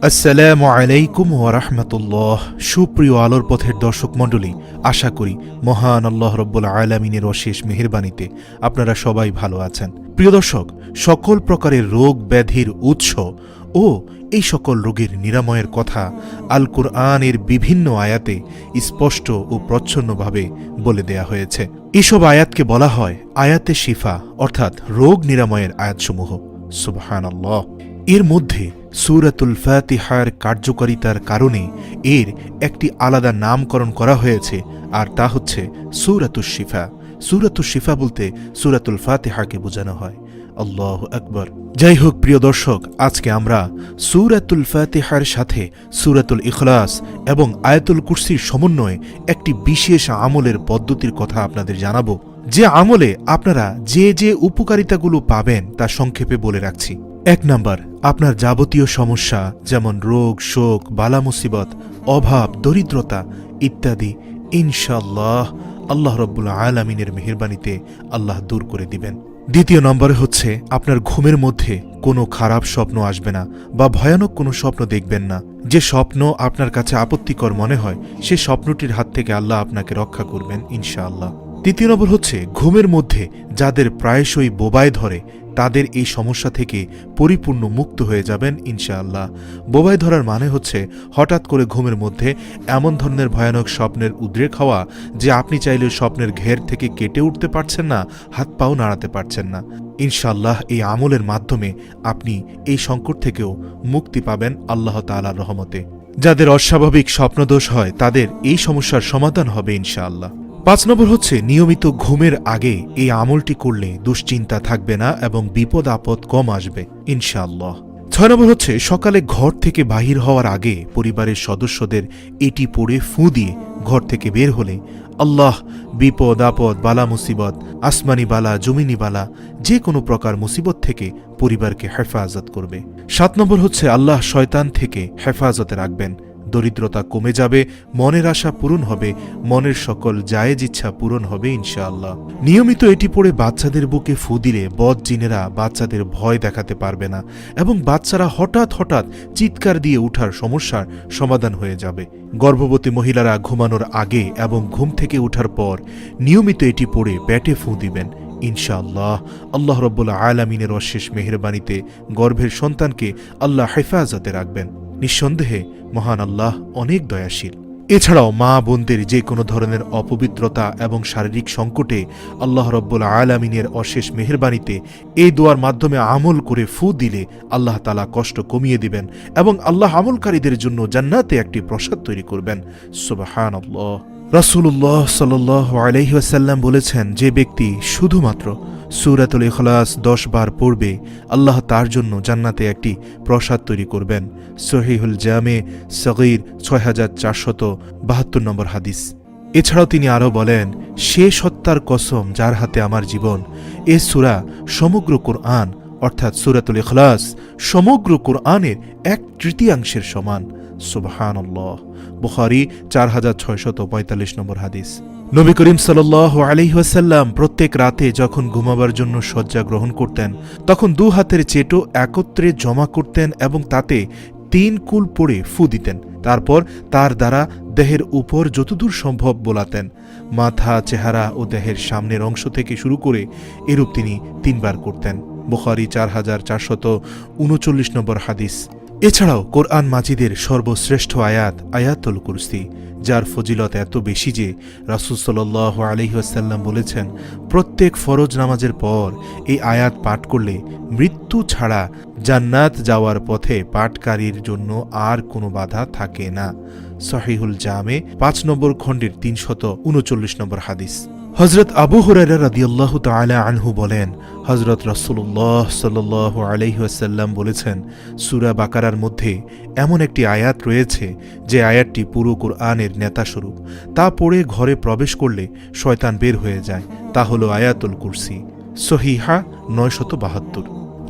আসসালামু আলাইকুম ওয়া রাহমাতুল্লাহ। সুপ্রিয় আলোর পথের দর্শক মণ্ডলী, আশা করি মহান আল্লাহ রব্বুল আলামিনের অশেষ মেহেরবানিতে আপনারা সবাই ভালো আছেন। প্রিয় দর্শক, সকল প্রকারের রোগ ব্যাধির উৎস ও এই সকল রোগের নিরাময়ের কথা আল কুরআনের বিভিন্ন আয়াতে স্পষ্ট ও প্রচ্ছন্নভাবে বলে দেয়া হয়েছে। এসব আয়াতকে বলা হয় আয়াতে শিফা, অর্থাৎ রোগ নিরাময়ের আয়াতসমূহ। সুবহানাল্লাহ। এর মধ্যে সূরাতুল ফাতিহার কার্যকারিতার কারণে এর একটি আলাদা নামকরণ করা হয়েছে, আর তা হচ্ছে সূরাতুশ শিফা। সূরাতুশ শিফা বলতে সূরাতুল ফাতিহাকে বোঝানো হয়। আল্লাহু আকবার। যাই হোক প্রিয় দর্শক, আজকে আমরা সূরাতুল ফাতিহার সাথে সূরাতুল ইখলাস এবং আয়াতুল কুরসির সমন্বয়ে একটি বিশেষ আমলের পদ্ধতির কথা আপনাদের জানাবো, যে আমলে আপনারা যে যে উপকারিতাগুলো পাবেন তা সংক্ষেপে বলে রাখছি। ১ নাম্বার, আপনার যাবতীয় সমস্যা যেমন রোগ শোক বালা মুসিবত অভাব দরিদ্রতা ইত্যাদি ইনশাআল্লাহ আল্লাহ রব্বুল আলামিনের মেহেরবানিতে আল্লাহ দূর করে দিবেন। ২য় নম্বরে হচ্ছে আপনার ঘুমের মধ্যে কোনো খারাপ স্বপ্ন আসবে না বা ভয়ানক কোনো স্বপ্ন দেখবেন না। যে স্বপ্ন আপনার কাছে আপত্তিকর মনে হয় সে স্বপ্নটির হাত থেকে আল্লাহ আপনাকে রক্ষা করবেন ইনশাআল্লাহ। ৩য় নম্বর হচ্ছে ঘুমের মধ্যে যাদের প্রায়শই বোবায় ধরে তাদের এই সমস্যা থেকে পরিপূর্ণ মুক্ত হয়ে যাবেন ইনশাআল্লাহ। বোবায় ধরার মানে হচ্ছে হঠাৎ করে ঘুমের মধ্যে এমন ধরনের ভয়ানক স্বপ্নের উদ্রেক হওয়া যে আপনি চাইলে স্বপ্নের ঘের থেকে কেটে উঠতে পারছেন না, হাত পাও নাড়াতে পারছেন না। ইনশাআল্লাহ এই আমলের মাধ্যমে আপনি এই সংকট থেকেও মুক্তি পাবেন আল্লাহ তাআলার রহমতে। যাদের অস্বাভাবিক স্বপ্নদোষ হয় তাদের এই সমস্যার সমাধান হবে ইনশাআল্লাহ। ৫ নম্বর হচ্ছে নিয়মিত ঘুমের আগে এই আমলটি করলে দুশ্চিন্তা থাকবে না এবং বিপদ আপদ কম আসবে ইনশাআল্লাহ। ৬ নম্বর হচ্ছে সকালে ঘর থেকে বাহির হওয়ার আগে পরিবারের সদস্যদের এটি পড়ে ফু দিয়ে ঘর থেকে বের হলে আল্লাহ বিপদ আপদ বালা মুসিবত আসমানি বালা জমিনি বালা যে কোনো প্রকার মুসিবত থেকে পরিবারকে হেফাজত করবে। ৭ নম্বর হচ্ছে আল্লাহ শয়তান থেকে হেফাজতে রাখবেন। দরিদ্রতা কমে যাবে, মনের আশা পূরণ হবে, মনের সকল জায়েজ ইচ্ছা পূরণ হবে ইনশাআল্লাহ। নিয়মিত এটি পড়ে বাচ্চাদের বুকে ফু দিলে বদ জিনেরা বাচ্চাদের ভয় দেখাতে পারবে না এবং বাচ্চারা হঠাৎ হঠাৎ চিৎকার দিয়ে উঠার সমস্যার সমাধান হয়ে যাবে। গর্ভবতী মহিলারা ঘুমানোর আগে এবং ঘুম থেকে উঠার পর নিয়মিত এটি পড়ে পেটে ফু দিবেন ইনশাআল্লাহ। আল্লাহ রব্বুল আলামিনের অশেষ মেহেরবানিতে গর্ভের সন্তানকে আল্লাহ হেফাজতে রাখবেন। নিঃসন্দেহে মহান আল্লাহ অনেক দয়াশীল। এছাড়াও মা বোনদের যে কোনো ধরনের অপবিত্রতা এবং শারীরিক সংকটে আল্লাহ রব্বুল আলামিনের অশেষ মেহেরবানিতে এই দোয়ার মাধ্যমে আমল করে ফু দিলে আল্লাহ তাআলা কষ্ট কমিয়ে দিবেন এবং আল্লাহ আমলকারীদের জন্য জান্নাতে একটি প্রসাদ তৈরি করবেন। সুবহানাল্লাহ। রাসূলুল্লাহ সাল্লাল্লাহু আলাইহি ওয়াসাল্লাম বলেছেন, যে ব্যক্তি শুধুমাত্র সূরাতুল ইখলাস ১০ বার পড়বে আল্লাহ তার জন্য জান্নাতে একটি প্রসাদ তৈরি করবেন। সহিহুল জামে সগীর ৬৪৭২ নম্বর হাদিস। এছাড়াও তিনি আরও বলেন, সে সত্তার কসম যার হাতে আমার জীবন, এ সূরা সমগ্র কোরআন অর্থাৎ সূরাতুল ইখলাস সমগ্র কোরআনের ১/৩ সমান। সুবহানাল্লাহ। বুখারী ৪৬৪৫ নম্বর হাদিস। নবী করিম সাল্লাল্লাহু আলাইহি ওয়াসাল্লাম প্রত্যেক রাতে যখন ঘুমাবার জন্য শয্যা গ্রহণ করতেন তখন ২ হাতের চেটো একত্রে জমা করতেন এবং তাতে ৩ কুল পড়ে ফু দিতেন। তারপর তার দ্বারা দেহের উপর যতদূর সম্ভব বোলাতেন। মাথা চেহারা ও দেহের সামনের অংশ থেকে শুরু করে এরূপ তিনি ৩ বার করতেন। বুখারী ৪৪৩৯ নম্বর হাদিস। এছাড়াও কোরআন মাজিদের সর্বশ্রেষ্ঠ আয়াত আয়াতুল কুরসি, যার ফজিলত এত বেশি যে রাসূল সাল্লাল্লাহু আলাইহি ওয়াসাল্লাম বলেছেন, প্রত্যেক ফরজ নামাজের পর এই আয়াত পাঠ করলে মৃত্যু ছাড়া জান্নাত যাওয়ার পথে পাঠকারীর জন্য আর কোনো বাধা থাকে না। সহিহুল জামে ৫ নম্বর খণ্ডের ৩৩৯ নম্বর হাদিস। হযরত আবু হুরায়রা রাদিয়াল্লাহু তাআলা আনহু বলেন, হযরত রাসূলুল্লাহ সাল্লাল্লাহু আলাইহি ওয়াসাল্লাম বলেছেন, সূরা বাকারার মধ্যে এমন একটি আয়াত রয়েছে যে আয়াতটি পুরো কোরআনের নেতাস্বরূপ। তা পড়ে ঘরে প্রবেশ করলে শয়তান বের হয়ে যায়। তা হলো আয়াতুল কুরসি। সহিহা ৯৭২।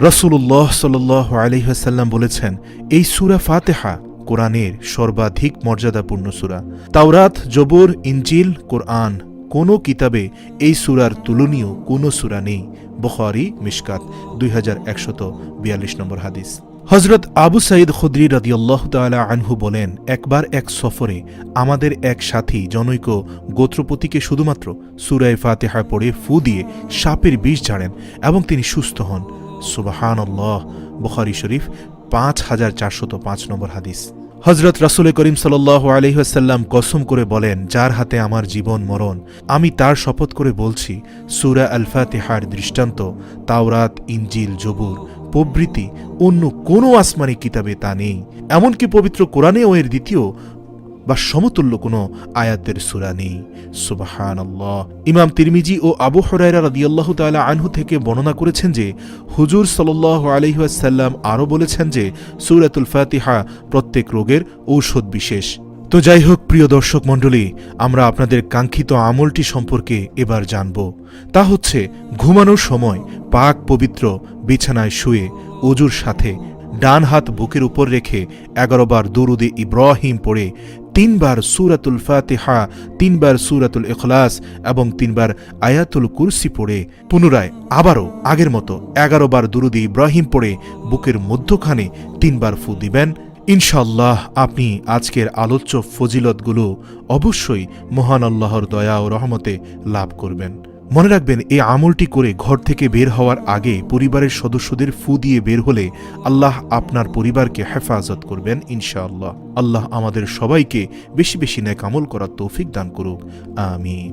রাসূলুল্লাহ সাল্লাল্লাহু আলাইহি ওয়াসাল্লাম বলেছেন, এই সূরা ফাতিহা কোরআনের সর্বাধিক মর্যাদাপূর্ণ সূরা। তাওরাত, জবুর, ইনজিল, কোরআন কোনো কিতাবে এই সূরার তুলনীয় কোনো সূরা নেই। বুখারী মিশকাত 2142 নম্বর হাদিস। হযরত আবু সাঈদ খুদরি রাদিয়াল্লাহু তাআলা আনহু বলেন, একবার এক সফরে আমাদের এক সাথী জনৈক গোত্রপতিকে শুধুমাত্র সূরা ফাতিহা পড়ে ফু দিয়ে সাপের বিষ ঝাড়েন এবং তিনি সুস্থ হন। সুবহানাল্লাহ। বুখারী শরীফ 5405 নম্বর হাদিস। হযরত রাসূল করিম সাল্লাল্লাহু আলাইহি ওয়াসাল্লাম কসম করে বলেন, যার হাতে আমার জীবন মরণ, আমি তার শপথ করে বলছি, সূরা আল ফাতিহার দৃষ্টান্ত তাওরাত, ইনজিল, জবুর প্রভৃতি অন্য কোনো আসমানি কিতাবে তা নেই। এমনকি পবিত্র কোরআনেও এর দ্বিতীয় বা সমতুল্য কোনো আয়াতের সূরা নেই। সুবহানাল্লাহ। ইমাম তিরমিজি ও আবু হুরায়রা রাদিয়াল্লাহু তাআলা আনহু থেকে বর্ণনা করেছেন যে হুজুর সাল্লাল্লাহু আলাইহি ওয়াসাল্লাম আরও বলেছেন যে সূরাতুল ফাতিহা প্রত্যেক রোগের ঔষধ বিশেষ। তো যাই হোক, প্রিয় দর্শক মণ্ডলী, আমরা আপনাদের কাঙ্ক্ষিত আমলটি সম্পর্কে এবার জানব। তা হচ্ছে ঘুমানোর সময় পাক পবিত্র বিছানায় শুয়ে ওযুর সাথে ডান হাত বুকের উপর রেখে 11 বার দুরুদে ইব্রাহিম পড়ে 3 বার সূরাতুল ফাতিহা, 3 বার সূরাতুল ইখলাস এবং 3 বার আয়াতুল কুরসি পড়ে পুনরায় আবারও আগের মতো 11 বার দুরুদে ইব্রাহিম পড়ে বুকের মধ্যখানে 3 বার ফু দিবেন। ইনশাআল্লাহ আপনি আজকের আলোচ্য ফজিলতগুলো অবশ্যই মহান আল্লাহর দয়া ও রহমতে লাভ করবেন। মনে রাখবেন, এই আমলটি করে ঘর থেকে বের হওয়ার আগে পরিবারের সদস্যদের ফু দিয়ে বের হলে আল্লাহ আপনার পরিবারকে হেফাজত করবেন ইনশাআল্লাহ। আল্লাহ আমাদের সবাইকে বেশি বেশি নেক আমল করার তৌফিক দান করুক। আমিন।